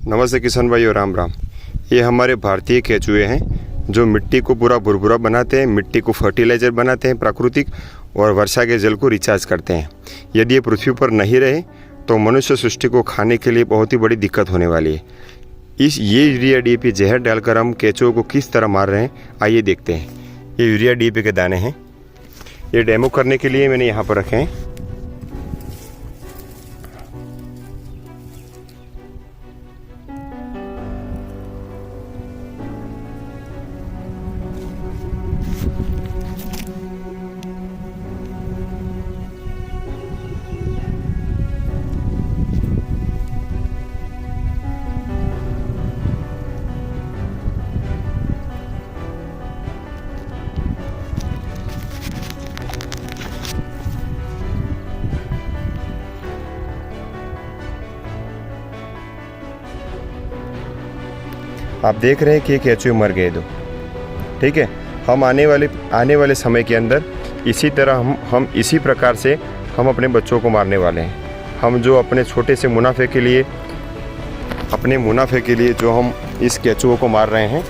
नमस्ते किसान भाई और राम राम। ये हमारे भारतीय केंचुए हैं जो मिट्टी को पूरा भुरभुरा बनाते हैं, मिट्टी को फर्टिलाइज़र बनाते हैं प्राकृतिक, और वर्षा के जल को रिचार्ज करते हैं। यदि ये पृथ्वी पर नहीं रहे तो मनुष्य सृष्टि को खाने के लिए बहुत ही बड़ी दिक्कत होने वाली है। ये यूरिया डीएपी जहर डालकर हम केंचुओं को किस तरह मार रहे हैं, आइए देखते हैं। ये यूरिया डीएपी के दाने हैं। ये डेमो करने के लिए मैंने यहाँ पर रखे हैं। आप देख रहे हैं कि ये केंचुए मर गए दो। ठीक है, हम आने वाले समय के अंदर इसी तरह हम इसी प्रकार से हम अपने बच्चों को मारने वाले हैं। हम जो अपने छोटे से मुनाफे के लिए जो हम इस केंचुओं को मार रहे हैं,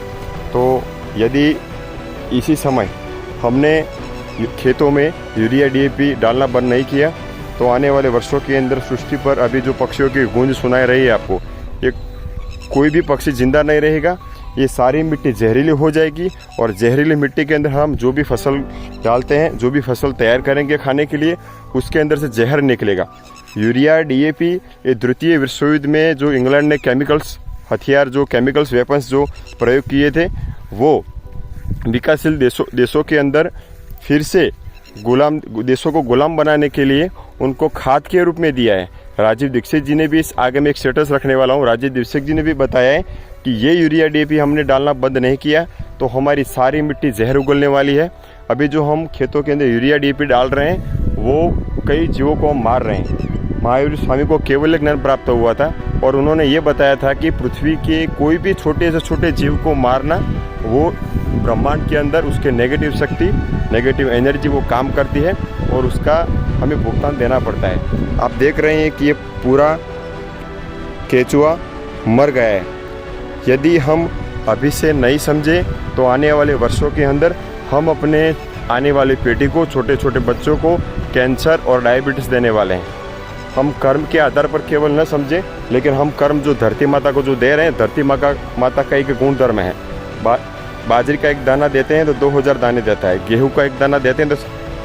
तो यदि इसी समय हमने खेतों में यूरिया डीएपी डालना बंद नहीं किया तो आने वाले वर्षों के अंदर सृष्टि पर अभी जो पक्षियों की गूंज सुनाई रही है आपको, ये कोई भी पक्षी जिंदा नहीं रहेगा। ये सारी मिट्टी जहरीली हो जाएगी और जहरीली मिट्टी के अंदर हम जो भी फसल डालते हैं, जो भी फसल तैयार करेंगे खाने के लिए, उसके अंदर से जहर निकलेगा। यूरिया डीएपी ये द्वितीय विश्व युद्ध में जो इंग्लैंड ने केमिकल्स वेपन्स जो प्रयोग किए थे, वो विकासशील देशों के अंदर फिर से देशों को गुलाम बनाने के लिए उनको खाद के रूप में दिया है। राजीव दीक्षित जी ने भी इस आगे में एक स्टेटस रखने वाला हूँ। राजीव दीक्षित जी ने भी बताया है कि ये यूरिया डीएपी हमने डालना बंद नहीं किया तो हमारी सारी मिट्टी जहर उगलने वाली है। अभी जो हम खेतों के अंदर यूरिया डीएपी डाल रहे हैं वो कई जीवों को हम मार रहे हैं। महावीर स्वामी को केवल एक ज्ञान प्राप्त हुआ था और उन्होंने ये बताया था कि पृथ्वी के कोई भी छोटे से छोटे जीव को मारना, वो ब्रह्मांड के अंदर उसके नेगेटिव एनर्जी वो काम करती है और उसका हमें भुगतान देना पड़ता है। आप देख रहे हैं कि ये पूरा केंचुआ मर गया है। यदि हम अभी से नहीं समझे तो आने वाले वर्षों के अंदर हम अपने आने वाली पीढ़ी को, छोटे छोटे बच्चों को कैंसर और डायबिटीज़ देने वाले हैं। हम कर्म के आधार पर केवल न समझें, लेकिन हम कर्म जो धरती माता को जो दे रहे हैं, धरती माता का एक गुण धर्म है। बाजरी का एक दाना देते हैं तो 2000 दाने देता है, गेहूं का एक दाना देते हैं तो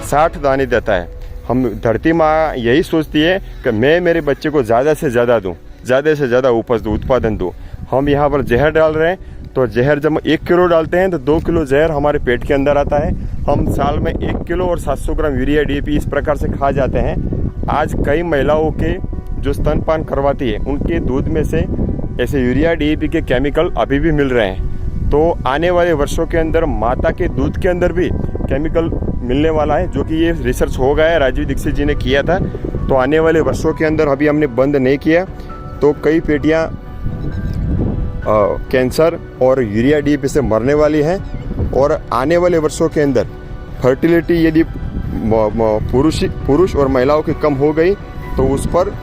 60 दाने देता है। हम धरती माँ यही सोचती है कि मैं मेरे बच्चे को ज़्यादा से ज़्यादा दूँ, ज़्यादा से ज़्यादा उपज दूँ, उत्पादन दूँ। हम यहाँ पर जहर डाल रहे हैं तो जहर जब 1 किलो डालते हैं तो 2 किलो जहर हमारे पेट के अंदर आता है। हम साल में 1 किलो और 700 ग्राम यूरिया डीएपी इस प्रकार से खा जाते हैं। आज कई महिलाओं के जो स्तनपान करवाती है उनके दूध में से ऐसे यूरिया डीएपी के केमिकल अभी भी मिल रहे हैं। तो आने वाले वर्षों के अंदर माता के दूध के अंदर भी केमिकल मिलने वाला है, जो कि ये रिसर्च हो गया है, राजीव दीक्षित जी ने किया था। तो आने वाले वर्षों के अंदर अभी हमने बंद नहीं किया तो कई पेटियाँ कैंसर और यूरिया डीएपी से मरने वाली हैं। और आने वाले वर्षों के अंदर फर्टिलिटी यदि पुरुष और महिलाओं की कम हो गई तो उस पर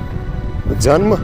जन्म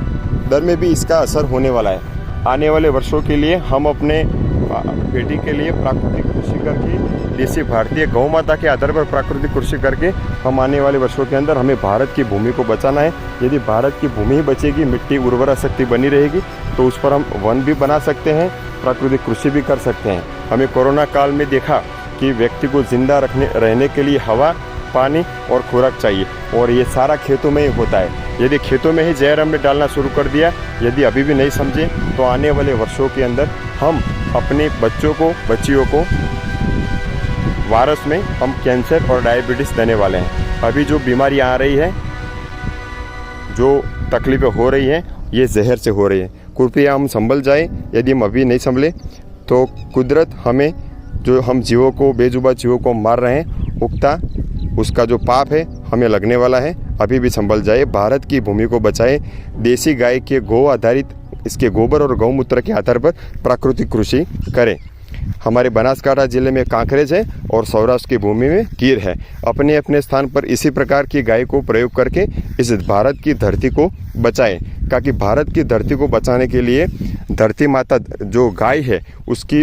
दर में भी इसका असर होने वाला है। आने वाले वर्षों के लिए हम अपने बेटी के लिए प्राकृतिक कृषि करके, देसी भारतीय गौ माता के आधार पर प्राकृतिक कृषि करके हम आने वाले वर्षों के अंदर हमें भारत की भूमि को बचाना है। यदि भारत की भूमि ही बचेगी, मिट्टी उर्वरा शक्ति बनी रहेगी, तो उस पर हम वन भी बना सकते हैं, प्राकृतिक कृषि भी कर सकते हैं। हमें कोरोना काल में देखा कि व्यक्ति को जिंदा रहने के लिए हवा, पानी और खुराक चाहिए, और ये सारा खेतों में ही होता है। यदि खेतों में ही जहर हमने डालना शुरू कर दिया, यदि अभी भी नहीं समझे, तो आने वाले वर्षों के अंदर हम अपने बच्चियों को वायरस में हम कैंसर और डायबिटीज़ देने वाले हैं। अभी जो बीमारियां आ रही है, जो तकलीफ़ें हो रही हैं, ये जहर से हो रही है। कृपया हम संभल जाए। यदि हम अभी नहीं संभले तो कुदरत हमें, जो हम जीवों को, बेजुबान जीवों को मार रहे हैं, उगता उसका जो पाप है हमें लगने वाला है। अभी भी संभल जाए, भारत की भूमि को बचाए। देसी गाय के गौ आधारित, इसके गोबर और गौमूत्र के आधार पर प्राकृतिक कृषि करें। हमारे बनासकांठा जिले में कांकरेज है और सौराष्ट्र की भूमि में कीर है। अपने अपने स्थान पर इसी प्रकार की गाय को प्रयोग करके इस भारत की धरती को बचाएं, ताकि भारत की धरती को बचाने के लिए धरती माता जो गाय है उसकी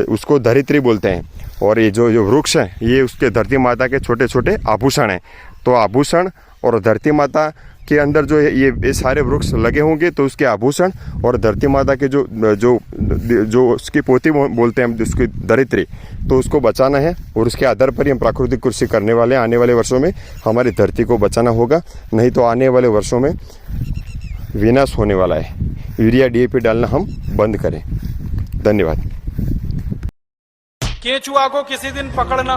उसको धरित्री बोलते हैं, और ये जो वृक्ष हैं ये उसके धरती माता के छोटे छोटे आभूषण हैं। तो आभूषण और धरती माता के अंदर जो है ये सारे वृक्ष लगे होंगे, तो उसके आभूषण और धरती माता के जो जो जो उसकी पोती बोलते हैं हम, उसकी धरित्री, तो उसको बचाना है। और उसके आधार पर ही हम प्राकृतिक कृषि करने वाले हैं। आने वाले वर्षों में हमारी धरती को बचाना होगा, नहीं तो आने वाले वर्षों में विनाश होने वाला है। यूरिया DAP डालना हम बंद करें। धन्यवाद। केंचुआ को किसी दिन पकड़ना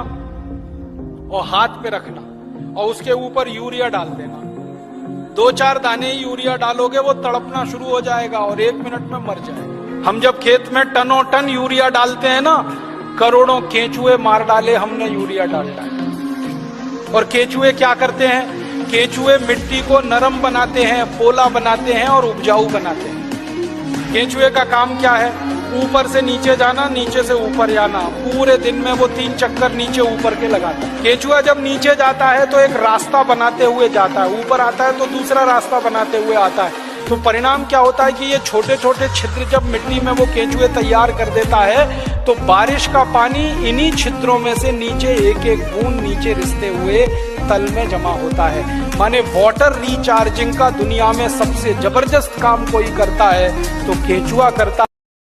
और हाथ पे रखना और उसके ऊपर यूरिया डाल देना। 2-4 दाने यूरिया डालोगे वो तड़पना शुरू हो जाएगा और 1 मिनट में मर जाएगा। हम जब खेत में टनों टन यूरिया डालते हैं ना, करोड़ों केंचुए मार डाले हमने यूरिया डाल डाल। और केंचुए क्या करते हैं? केंचुए मिट्टी को नरम बनाते हैं, पोला बनाते हैं और उपजाऊ बनाते हैं। केंचुए का काम क्या है? ऊपर से नीचे जाना, नीचे से ऊपर जाना। पूरे दिन में वो 3 चक्कर नीचे ऊपर के लगाता है। केंचुआ जब नीचे जाता है तो एक रास्ता बनाते हुए जाता है, ऊपर आता है तो दूसरा रास्ता बनाते हुए आता है। तो परिणाम क्या होता है कि ये छोटे छोटे छिद्र जब मिट्टी में वो केंचुए तैयार कर देता है, तो बारिश का पानी इन्हीं छिद्रों में से नीचे एक एक बूंद नीचे रिसते हुए तल में जमा होता है। माने वाटर रिचार्जिंग का दुनिया में सबसे जबरदस्त काम कोई करता है तो केंचुआ करता है।